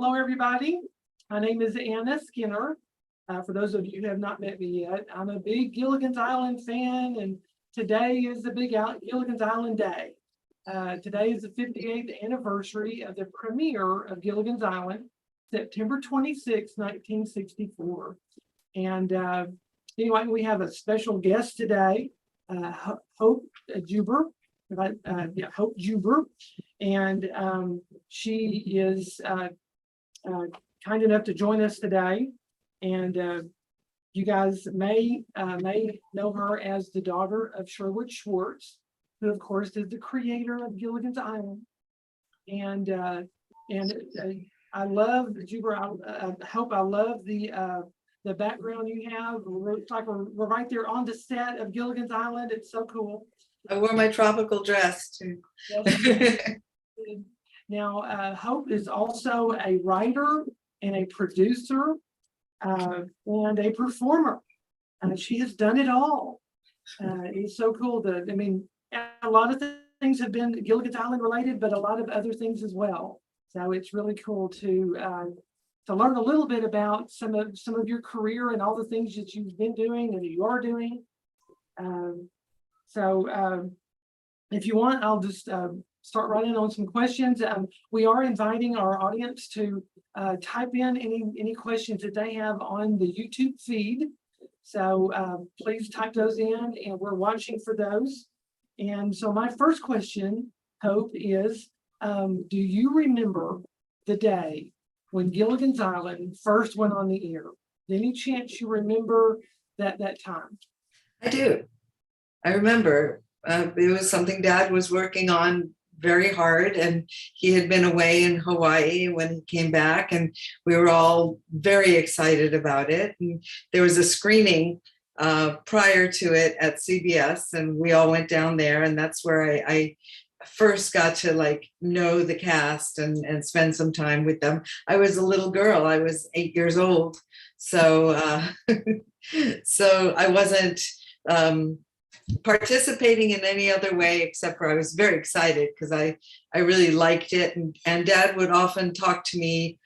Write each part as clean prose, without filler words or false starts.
Hello, everybody. My name is Anna Skinner. For those of you who have not met me yet, I'm a big Gilligan's Island fan, and today is the big Gilligan's Island Day. Today is the 58th anniversary of the premiere of Gilligan's Island, September 26, 1964. And anyway, we have a special guest today, Hope Juber. Hope Juber, and she is kind enough to join us today. And you guys may know her as the daughter of Sherwood Schwartz, who of course is the creator of Gilligan's Island. And I love Juber. I hope I love the background you have. It's like we're right there on the set of Gilligan's Island. It's so cool. I wore my tropical dress too. Now, Hope is also a writer and a producer and a performer. She has done it all. It's so cool that, I mean, a lot of things have been Gilligan's Island related, but a lot of other things as well. So it's really cool to learn a little bit about some of your career and all the things that you've been doing and that you are doing. So if you want, I'll just start right in on some questions. We are inviting our audience to type in any questions that they have on the YouTube feed. So please type those in, and we're watching for those. And so my first question, Hope, is do you remember the day when Gilligan's Island first went on the air? Any chance you remember that time? I do. I remember it was something Dad was working on very hard, and he had been away in Hawaii when he came back, and we were all very excited about it. And there was a screening prior to it at CBS, and we all went down there, and that's where I first got to know the cast and spend some time with them. I was a little girl. I was 8 years old, so so I wasn't participating in any other way, except for I was very excited because I really liked it, and Dad would often talk to me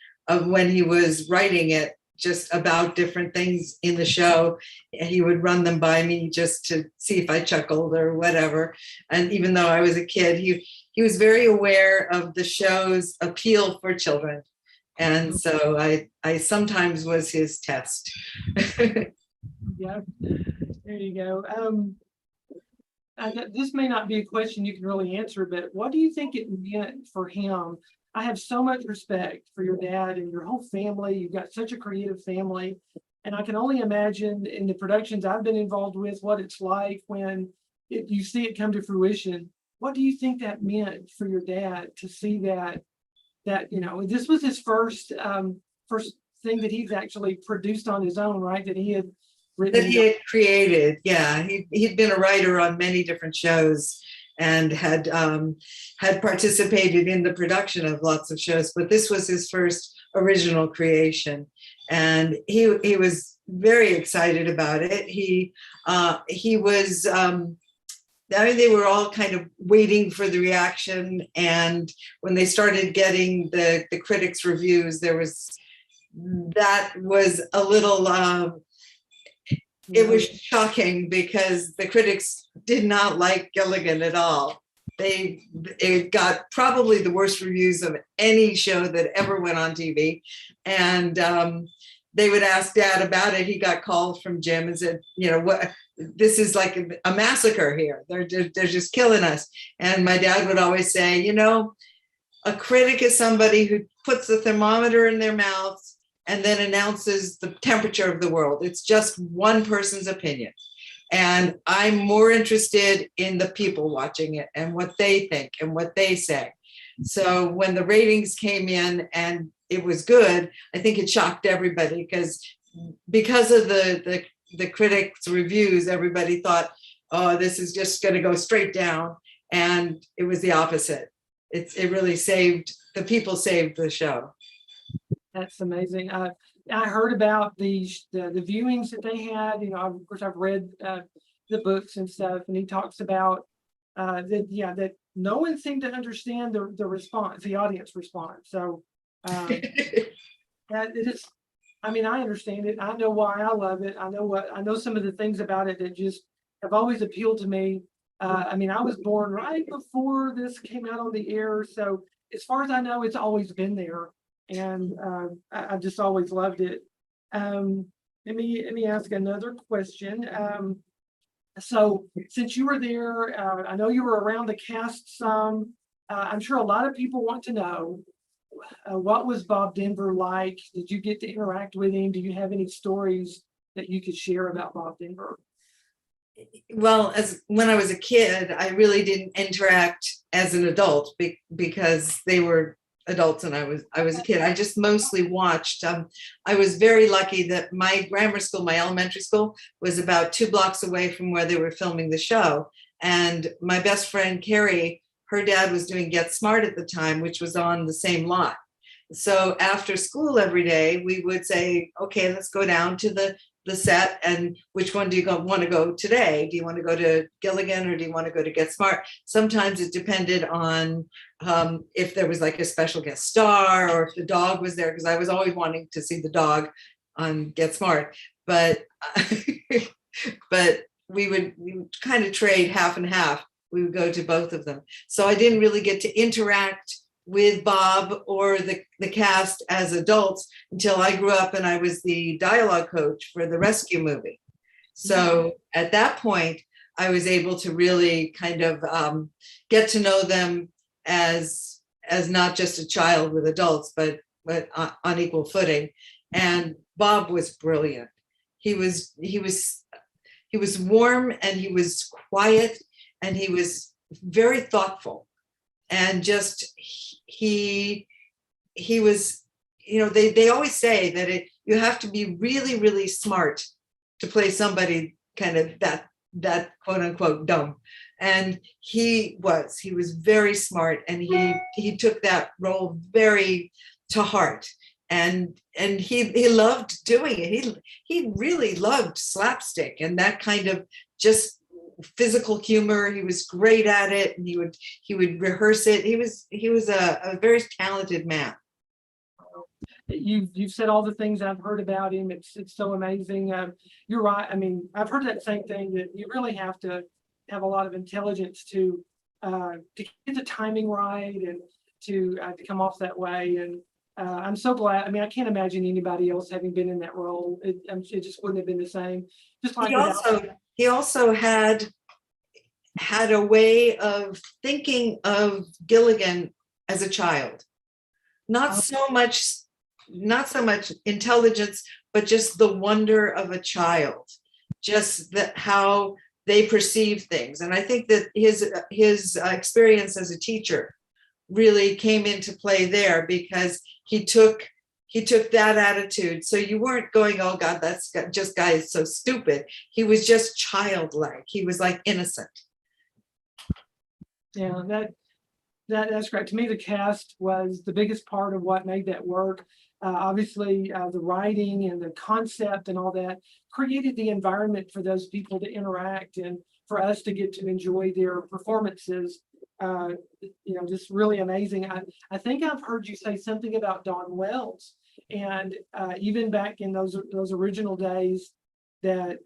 when he was writing it just about different things in the show. He would run them by me just to see if I chuckled or whatever. And even though I was a kid, he was very aware of the show's appeal for children, and so I sometimes was his test. Yeah, there you go. This may not be a question you can really answer, but what do you think it meant for him? I have so much respect for your dad and your whole family. You've got such a creative family. And I can only imagine in the productions I've been involved with what it's like when you see it come to fruition. What do you think that meant for your dad to see that this was his first thing that he's actually produced on his own, right? That he had written. That he had created, yeah. He'd been a writer on many different shows and had participated in the production of lots of shows, but this was his first original creation, and he was very excited about it. He was. I mean, they were all kind of waiting for the reaction, and when they started getting the critics' reviews, that was a little. It was shocking because the critics did not like Gilligan at all. It got probably the worst reviews of any show that ever went on TV. And they would ask Dad about it. He got calls from Jim and said, what, this is like a massacre here. They're just killing us. And my dad would always say, a critic is somebody who puts the thermometer in their mouth and then announces the temperature of the world. It's just one person's opinion. And I'm more interested in the people watching it and what they think and what they say. So when the ratings came in and it was good, I think it shocked everybody because of the critics' reviews, everybody thought, oh, this is just going to go straight down. And it was the opposite. It really saved, the people saved the show. That's amazing. I heard about the viewings that they had. Of course, I've read the books and stuff, and he talks about that no one seemed to understand the response, the audience response. So That it is, I mean, I understand it. I know why I love it. I know some of the things about it that just have always appealed to me. I mean, I was born right before this came out on the air, so as far as I know, it's always been there, and I've just always loved it. Um, let me ask another question. So since you were there, I know you were around the cast some. I'm sure a lot of people want to know what was Bob Denver like? Did you get to interact with him? Do you have any stories that you could share about Bob Denver? Well, as when I was a kid, I really didn't interact as an adult because they were adults and I was a kid. I just mostly watched. I was very lucky that my grammar school, my elementary school, was about 2 blocks away from where they were filming the show. And my best friend Carrie, her dad was doing Get Smart at the time, which was on the same lot. So after school every day, we would say, okay, let's go down to the set, and which one do you want to go today? Do you want to go to Gilligan or do you want to go to Get Smart? Sometimes it depended on if there was like a special guest star or if the dog was there, because I was always wanting to see the dog on Get Smart. But but we would kind of trade half and half. We would go to both of them. So I didn't really get to interact with Bob or the cast as adults until I grew up and I was the dialogue coach for the rescue movie. So at that point, I was able to really kind of get to know them as not just a child with adults, but on equal footing. And Bob was brilliant. He was warm and he was quiet and he was very thoughtful. And just he was, you know, they always say that you have to be really, really smart to play somebody kind of that quote unquote dumb. And he was very smart, and he took that role very to heart. And he loved doing it. He really loved slapstick and that kind of just physical humor. He was great at it, and he would rehearse it. He was a very talented man. You've said all the things I've heard about him. It's so amazing. You're right. I mean, I've heard that same thing, that you really have to have a lot of intelligence to get the timing right and to come off that way. And I'm so glad. I mean, I can't imagine anybody else having been in that role. It just wouldn't have been the same. Just like He also had a way of thinking of Gilligan as a child. Not so much intelligence, but just the wonder of a child, just how they perceive things. And I think that his experience as a teacher really came into play there, because he took that attitude. So you weren't going, oh God, guy is so stupid. He was just childlike. He was like innocent. Yeah, that's great. To me, the cast was the biggest part of what made that work. Obviously, the writing and the concept and all that created the environment for those people to interact and for us to get to enjoy their performances. Just really amazing. I think I've heard you say something about Dawn Wells, and even back in those original days that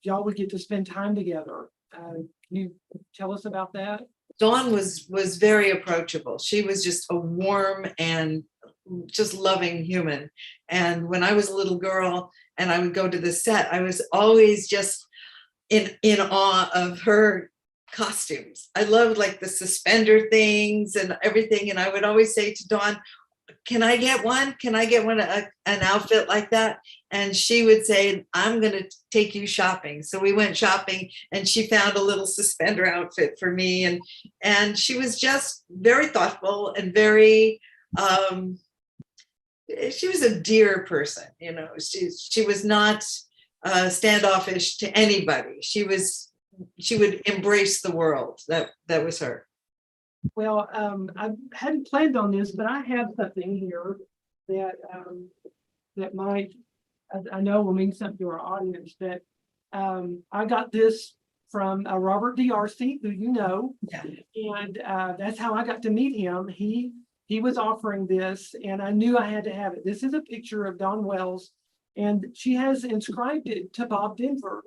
y'all would get to spend time together. Can you tell us about that? Dawn was very approachable. She was just a warm and just loving human. And when I was a little girl and I would go to the set, I was always just in awe of her costumes. I loved like the suspender things and everything. And I would always say to Dawn, can I get one? Can I get an outfit like that? And she would say, I'm going to take you shopping. So we went shopping and she found a little suspender outfit for me. And she was just very thoughtful and very, she was a dear person. You know, she was not standoffish to anybody. She would embrace the world. That was her. Well, I hadn't planned on this, but I have something here that might, I know will mean something to our audience. That I got this from Robert D'Arcy, who you know, Yeah. and that's how I got to meet him. He he was offering this, and I knew I had to have it. This is a picture of Don Wells, and she has inscribed it to Bob Denver.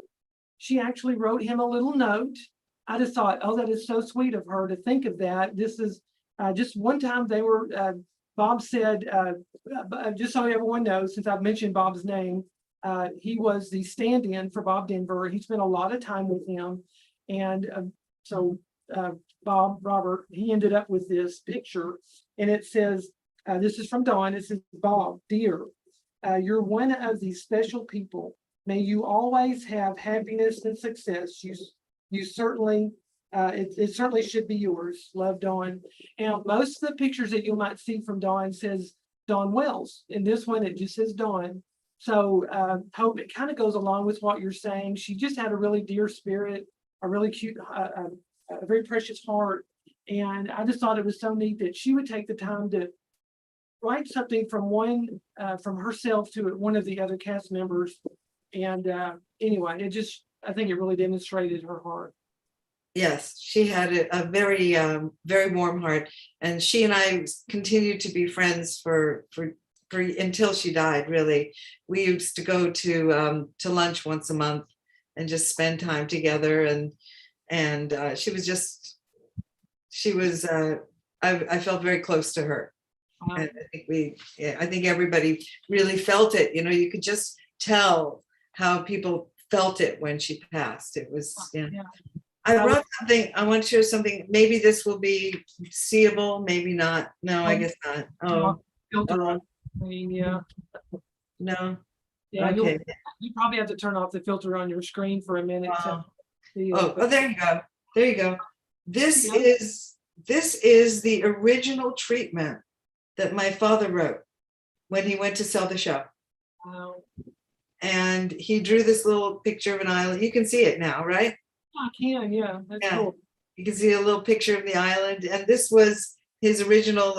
She actually wrote him a little note. I just thought, oh, that is so sweet of her to think of that. This is just one time they were, Bob said, just so everyone knows, since I've mentioned Bob's name, he was the stand-in for Bob Denver. He spent a lot of time with him. And so Robert, he ended up with this picture, and it says, this is from Dawn. It says, Bob, dear, you're one of these special people. May you always have happiness and success. You certainly, it certainly should be yours. Love, Dawn. And most of the pictures that you might see from Dawn says Dawn Wells. In this one, it just says Dawn. So Hope, it kind of goes along with what you're saying. She just had a really dear spirit, a really cute, a very precious heart. And I just thought it was so neat that she would take the time to write something from herself to one of the other cast members. And anyway, I think it really demonstrated her heart. Yes, she had a very, very warm heart, and she and I continued to be friends for until she died. Really, we used to go to lunch once a month and just spend time together. And she was. I felt very close to her, and I think everybody really felt it. You know, you could just tell how people felt it when she passed. It was, yeah. I wrote something. I want to share something. Maybe this will be seeable, maybe not. No, I guess not. Oh, Filter on. Yeah. No. Yeah. Okay. You probably have to turn off the filter on your screen for a minute. Wow. To see Oh, there you go. There you go. This is the original treatment that my father wrote when he went to sell the show. Wow. And he drew this little picture of an island. You can see it now, right? I can, yeah. That's cool. You can see a little picture of the island. And this was his original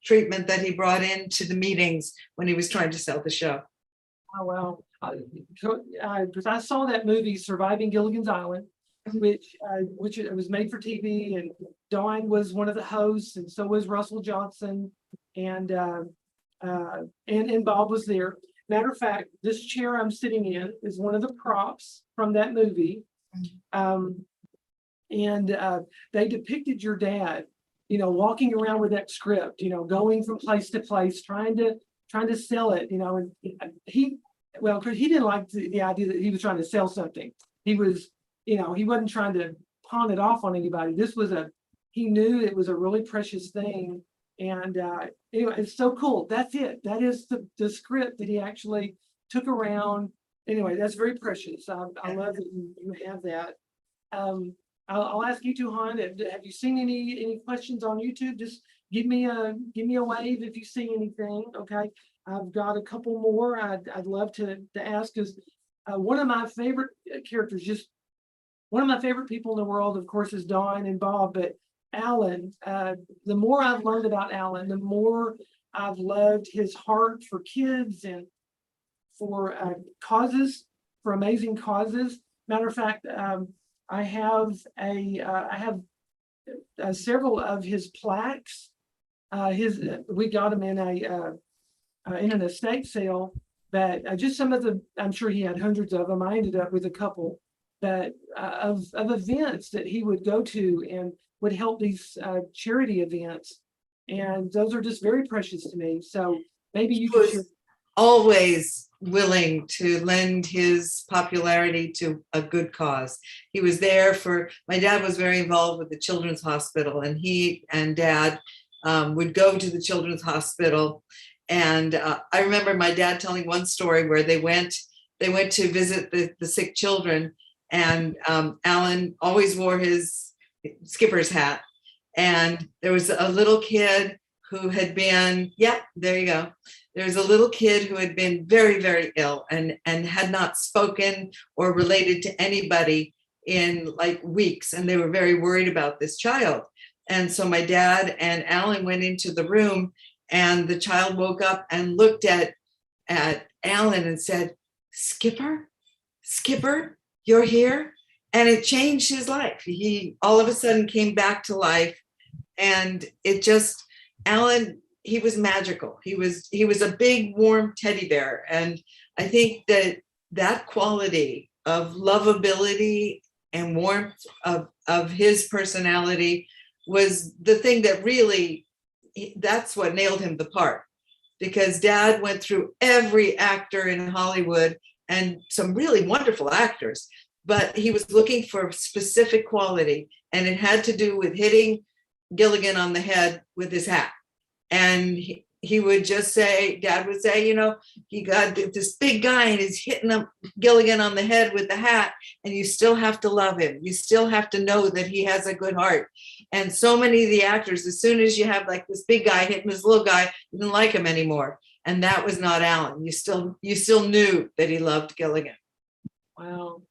treatment that he brought into the meetings when he was trying to sell the show. Oh, wow. Because I saw that movie, Surviving Gilligan's Island, which it was made for TV, and Dawn was one of the hosts, and so was Russell Johnson, and Bob was there. Matter of fact, this chair I'm sitting in is one of the props from that movie. They depicted your dad, walking around with that script, going from place to place, trying to sell it, and because he didn't like the idea that he was trying to sell something. He was, he wasn't trying to pawn it off on anybody. He knew it was a really precious thing. And anyway, it's so cool. That's it. That is the script that he actually took around. Anyway, that's very precious. I love that you have that. I'll ask you two, Han, have you seen any questions on YouTube? Just give me a wave if you see anything. Okay. I've got a couple more I'd love to ask, because one of my favorite characters, one of my favorite people in the world, of course, is Dawn and Bob, but Alan, the more I've learned about Alan, the more I've loved his heart for kids and for causes, for amazing causes. Matter of fact, I have several of his plaques. We got them in an estate sale, but just some of I'm sure he had hundreds of them. I ended up with a couple, but of events that he would go to and would help these charity events, and those are just very precious to me. So maybe you could share. Always willing to lend his popularity to a good cause. He was there my dad was very involved with the Children's Hospital, and he and Dad would go to the Children's Hospital. And I remember my dad telling one story where they went to visit the sick children, and Alan always wore his skipper's hat, and there was a little kid who had been, there you go. There was a little kid who had been very, very ill and had not spoken or related to anybody in weeks, and they were very worried about this child. And so my dad and Alan went into the room, and the child woke up and looked at Alan and said, Skipper, you're here? And it changed his life. He all of a sudden came back to life, and it just, Alan, he was magical. He was a big, warm teddy bear. And I think that quality of lovability and warmth of his personality was the thing that really, that's what nailed him the part. Because Dad went through every actor in Hollywood and some really wonderful actors, but he was looking for specific quality, and it had to do with hitting Gilligan on the head with his hat. And he would just say, Dad would say, he got this big guy and he's hitting Gilligan on the head with the hat, and you still have to love him. You still have to know that he has a good heart. And so many of the actors, as soon as you have like this big guy hitting this little guy, you didn't like him anymore. And that was not Alan. You still knew that he loved Gilligan. Wow.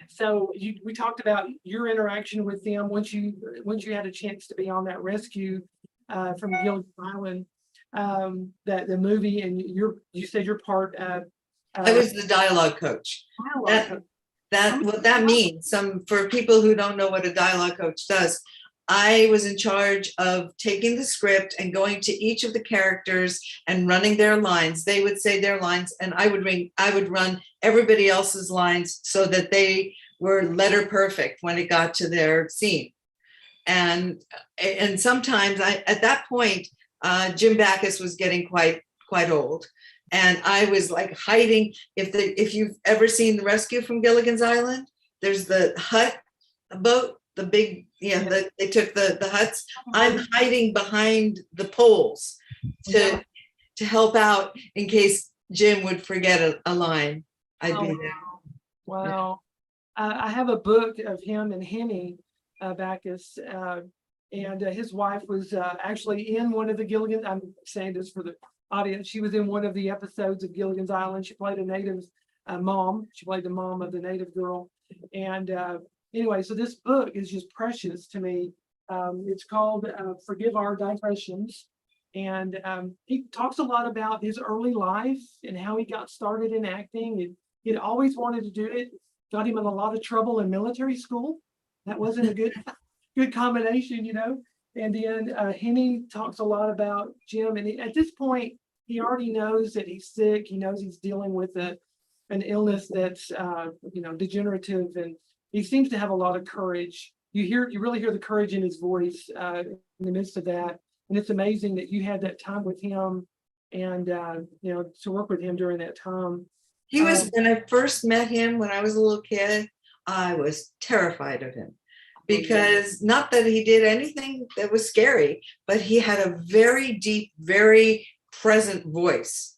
So we talked about your interaction with them once you had a chance to be on that rescue from Gilligan Island, that the movie, and you said you're part of. I was the dialogue coach. What that means, for people who don't know what a dialogue coach does, I was in charge of taking the script and going to each of the characters and running their lines. They would say their lines, and I would run everybody else's lines so that they were letter perfect when it got to their scene. And sometimes at that point, Jim Backus was getting quite old. And I was like hiding. If you've ever seen The Rescue from Gilligan's Island, there's the hut boat, the big, they took the huts. I'm hiding behind the poles to help out in case Jim would forget a line. I'd be there. Wow. I have a book of him and Henny Backus, and his wife was actually in one of the Gilligan. I'm saying this for the audience. She was in one of the episodes of Gilligan's Island. She played a native mom. She played the mom of the native girl. And anyway, so this book is just precious to me. It's called Forgive Our Digressions. And he talks a lot about his early life and how he got started in acting. And he'd always wanted to do it. Got him in a lot of trouble in military school. That wasn't a good combination, And then Henny talks a lot about Jim. And at this point, he already knows that he's sick. He knows he's dealing with an illness that's, degenerative. And he seems to have a lot of courage. You really hear the courage in his voice in the midst of that. And it's amazing that you had that time with him and, to work with him during that time. He was, when I first met him, when I was a little kid, I was terrified of him. Because not that he did anything that was scary, but he had a very deep, very present voice.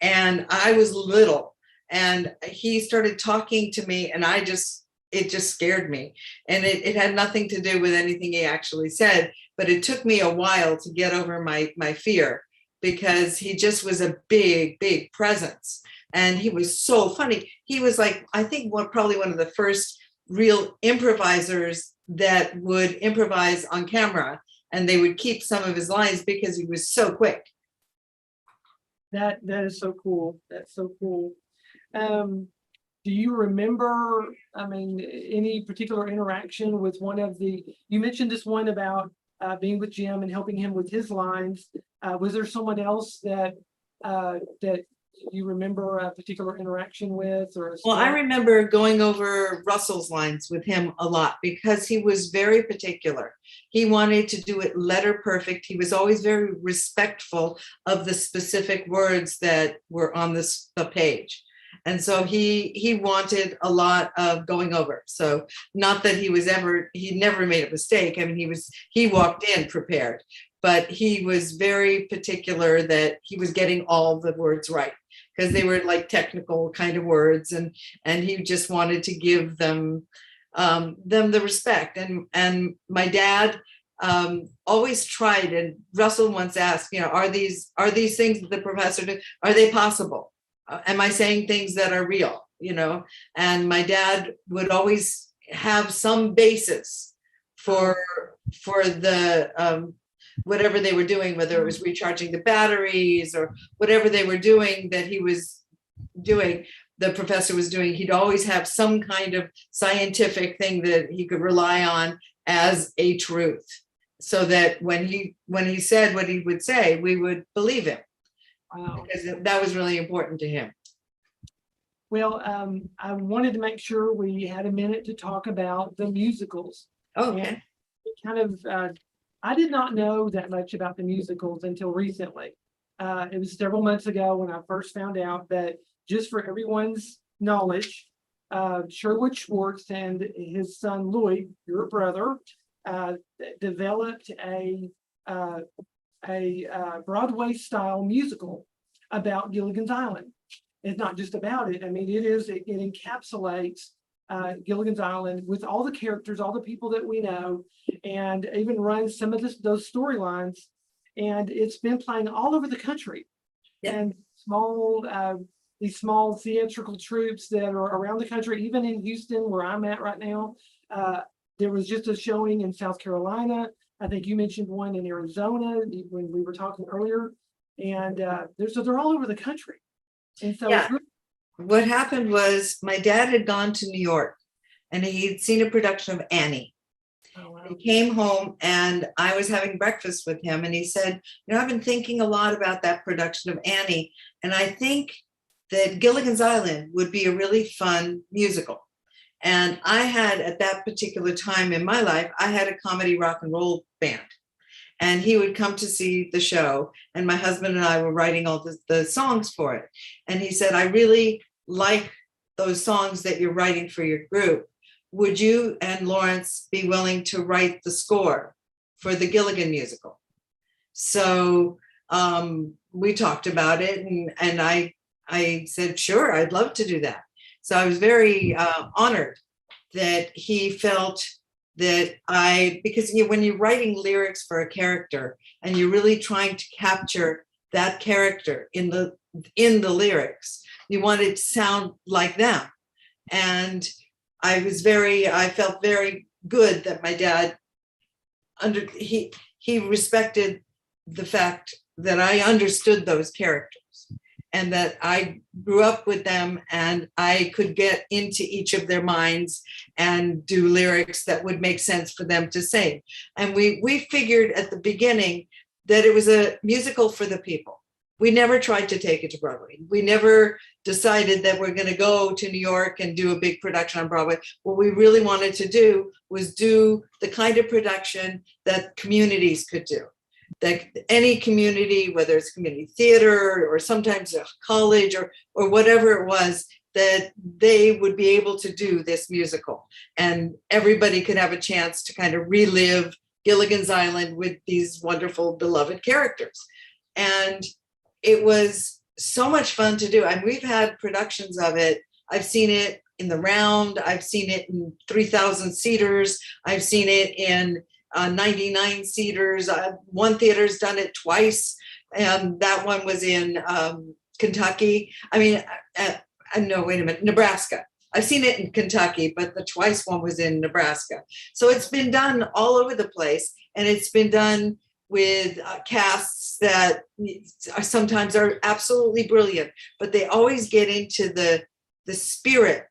And I was little, and he started talking to me, and it just scared me. And it had nothing to do with anything he actually said, but it took me a while to get over my fear, because he just was a big, big presence. And he was so funny. He was like, I think probably one of the first real improvisers that would improvise on camera, and they would keep some of his lines because he was so quick. That is so cool. That's so cool. Do you remember, any particular interaction with you mentioned this one about being with Jim and helping him with his lines. Was there someone else that you remember a particular interaction with? Well, I remember going over Russell's lines with him a lot because he was very particular. He wanted to do it letter perfect. He was always very respectful of the specific words that were on the page. And so he wanted a lot of going over. So not that he never made a mistake. He walked in prepared, but he was very particular that he was getting all the words right, because they were like technical kind of words, and he just wanted to give them the respect. And my dad always tried, and Russell once asked, are these things that the professor did, are they possible? Am I saying things that are real? And my dad would always have some basis for the whatever they were doing, whether it was recharging the batteries or whatever they were doing that he was doing, the professor was doing. He'd always have some kind of scientific thing that he could rely on as a truth. so that when he said what he would say, we would believe him, Wow. because that was really important to him. Well, I wanted to make sure we had a minute to talk about the musicals. Okay. And it kind of, I did not know that much about the musicals until recently. It was several months ago when I first found out that, just for everyone's knowledge, Sherwood Schwartz and his son Louis, your brother, developed a Broadway style musical about Gilligan's Island. It's not just about it. I mean, it encapsulates Gilligan's Island with all the characters, all the people that we know, and even runs some of those storylines. And it's been playing all over the country. Yeah. And these small theatrical troops that are around the country, even in Houston, where I'm at right now. There was just a showing in South Carolina. I think you mentioned one in Arizona when we were talking earlier. And they're all over the country. And so Yeah. What happened was, my dad had gone to New York and he'd seen a production of Annie. oh, wow. He came home and I was having breakfast with him and he said, I've been thinking a lot about that production of Annie, and I think that Gilligan's Island would be a really fun musical. And I had, at that particular time in my life, I had a comedy rock and roll band. And he would come to see the show, and my husband and I were writing all the songs for it. And he said, I really like those songs that you're writing for your group. Would you and Lawrence be willing to write the score for the Gilligan musical? So we talked about it, and I said, sure, I'd love to do that. So I was very honored that he felt that because when you're writing lyrics for a character and you're really trying to capture that character in the lyrics, you want it to sound like them. And I felt very good that my dad he respected the fact that I understood those characters and that I grew up with them and I could get into each of their minds and do lyrics that would make sense for them to sing. And we figured at the beginning that it was a musical for the people. We never tried to take it to Broadway. We never decided that we're going to go to New York and do a big production on Broadway. What we really wanted to do was do the kind of production that communities could do. That any community, whether it's community theater or sometimes a college or whatever it was, that they would be able to do this musical and everybody could have a chance to kind of relive Gilligan's Island with these wonderful beloved characters. And it was so much fun to do. And we've had productions of it. I've seen it in the Round. I've seen it in 3,000 seaters. I've seen it in 99 seaters. One theater's done it twice, and that one was in Kentucky. I mean, no, wait a minute, Nebraska. I've seen it in Kentucky, but the twice one was in Nebraska. So it's been done all over the place, and it's been done with casts that sometimes are absolutely brilliant, but they always get into the spirit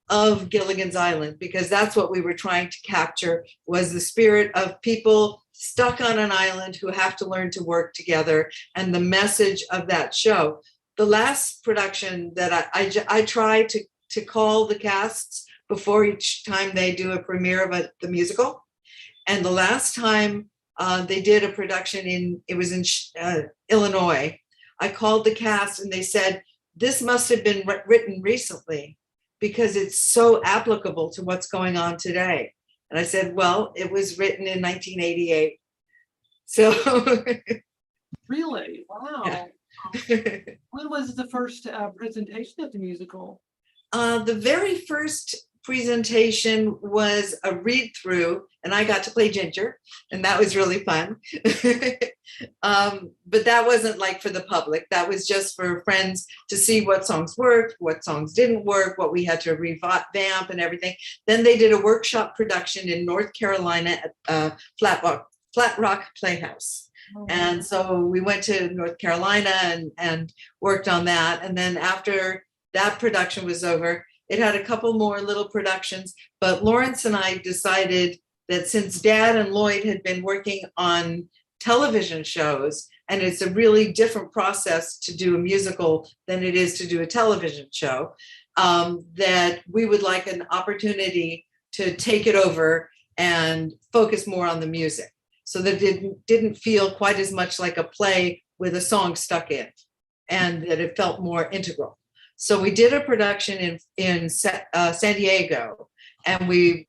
of Gilligan's Island, because that's what we were trying to capture, was the spirit of people stuck on an island who have to learn to work together, and the message of that show. The last production that I try to call the casts before each time they do a premiere of the musical. And the last time they did a production it was in Illinois, I called the cast and they said, this must have been written recently, because it's so applicable to what's going on today. And I said, well, it was written in 1988. So. Really? Wow. Yeah. When was the first presentation of the musical? The very first presentation was a read through, and I got to play Ginger, and that was really fun. But that wasn't like for the public. That was just for friends to see what songs worked, what songs didn't work, what we had to revamp and everything. Then they did a workshop production in North Carolina at Flat Rock Playhouse. Oh, And so we went to North Carolina and worked on that. And then after that production was over, it had a couple more little productions, but Lawrence and I decided that since Dad and Lloyd had been working on television shows, and it's a really different process to do a musical than it is to do a television show, that we would like an opportunity to take it over and focus more on the music, so that it didn't feel quite as much like a play with a song stuck in, and that it felt more integral. So we did a production in San Diego, and we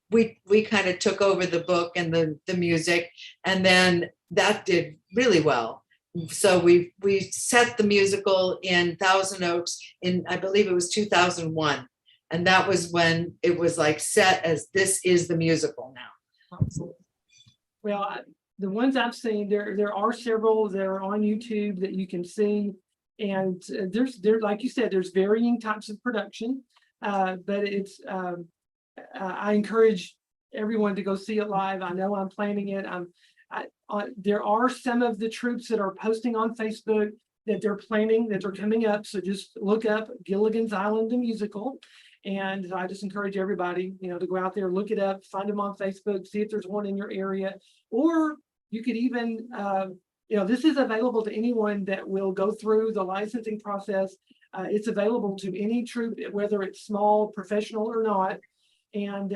kind of took over the book and the music, and then that did really well. So we set the musical in Thousand Oaks in, I believe it was 2001, and that was when it was like set as this is the musical now. Well, the ones I've seen, there are several that are on YouTube that you can see, and there's like you said, there's varying types of production, but it's I encourage everyone to go see it live. I know I'm planning it. There are some of the troops that are posting on Facebook that they're planning, that are coming up. So just look up Gilligan's Island the musical. And I just encourage everybody, to go out there, look it up, find them on Facebook, see if there's one in your area. Or you could even, this is available to anyone that will go through the licensing process. It's available to any troupe, whether it's small, professional or not. And,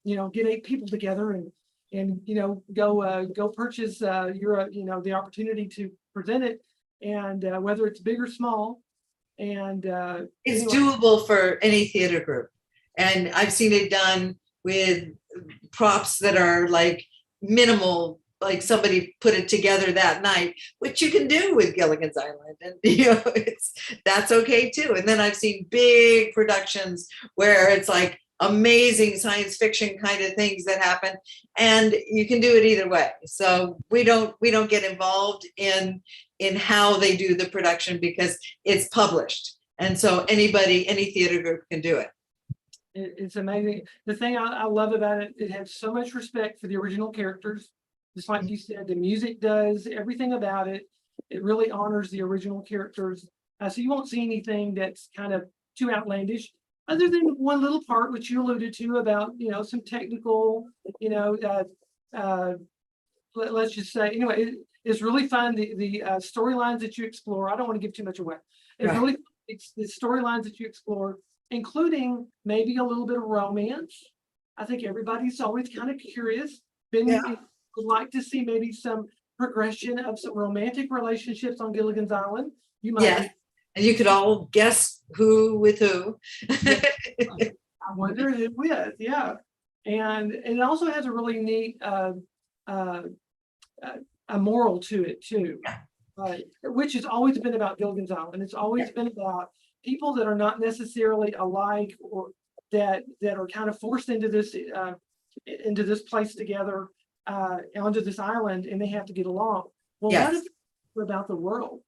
get 8 people together and go purchase the opportunity to present it, and whether it's big or small. And it's doable for any theater group, and I've seen it done with props that are like minimal, like somebody put it together that night, which you can do with Gilligan's Island, and that's okay too. And then I've seen big productions where it's like amazing science fiction kind of things that happen, and you can do it either way. So we don't get involved in how they do the production, because it's published, and so any theater group can do it. It's amazing. The thing I love about it, it has so much respect for the original characters. Just like you said, the music does everything about it. It really honors the original characters. So you won't see anything that's kind of too outlandish, other than one little part which you alluded to about some technical, let's just say, it's really fun. The storylines that you explore, I don't want to give too much away. It's the storylines that you explore, including maybe a little bit of romance. I think everybody's always kind of curious. Would like to see maybe some progression of some romantic relationships on Gilligan's Island. You might, and you could all guess who with who. I wonder who with, and it also has a really neat a moral to it too, which has always been about Gilligan's Island. It's always been about people that are not necessarily alike, or that are kind of forced into this place together, onto this island, and they have to get along. Well, what is it about the world?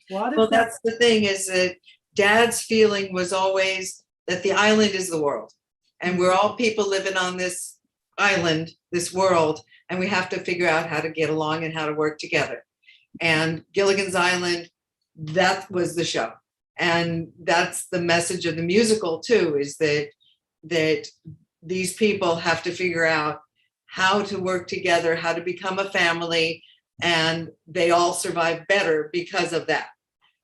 That's the thing, is that Dad's feeling was always that the island is the world, and we're all people living on this island, this world, and we have to figure out how to get along and how to work together. And Gilligan's Island, that was the show. And that's the message of the musical too, is that these people have to figure out how to work together, how to become a family, and they all survive better because of that.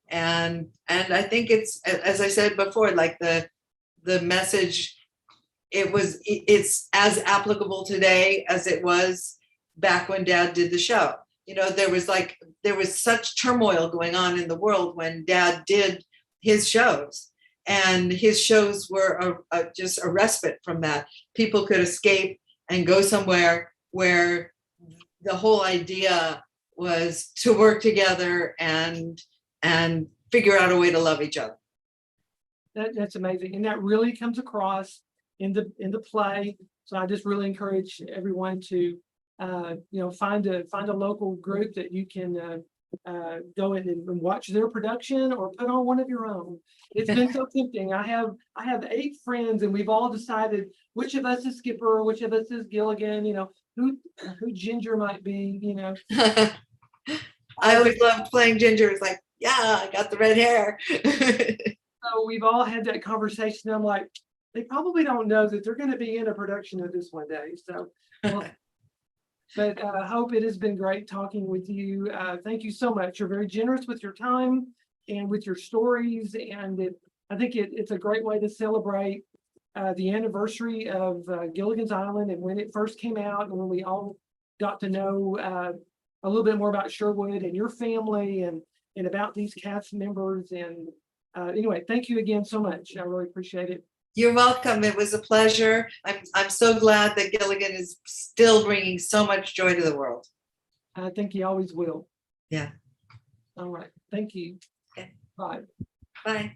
And I think it's, as I said before, like the message, it's as applicable today as it was back when Dad did the show. There was such turmoil going on in the world when Dad did his shows, and his shows were just a respite from that. People could escape and go somewhere where the whole idea was to work together and figure out a way to love each other. That's amazing, and that really comes across in the play. So I just really encourage everyone to find a local group that you can go in and watch their production, or put on one of your own. It's been so tempting. I have 8 friends, and we've all decided which of us is Skipper, which of us is Gilligan, who Ginger might be. I always loved playing Ginger. It's like, I got the red hair. So we've all had that conversation. I'm like, they probably don't know that they're going to be in a production of this one day. So But Hope, it has been great talking with you. Thank you so much. You're very generous with your time and with your stories. And I think it's a great way to celebrate the anniversary of Gilligan's Island and when it first came out and when we all got to know a little bit more about Sherwood and your family and about these cast members. And anyway, thank you again so much. I really appreciate it. You're welcome. It was a pleasure. I'm so glad that Gilligan is still bringing so much joy to the world. I think he always will. Yeah. All right. Thank you. Okay. Bye. Bye.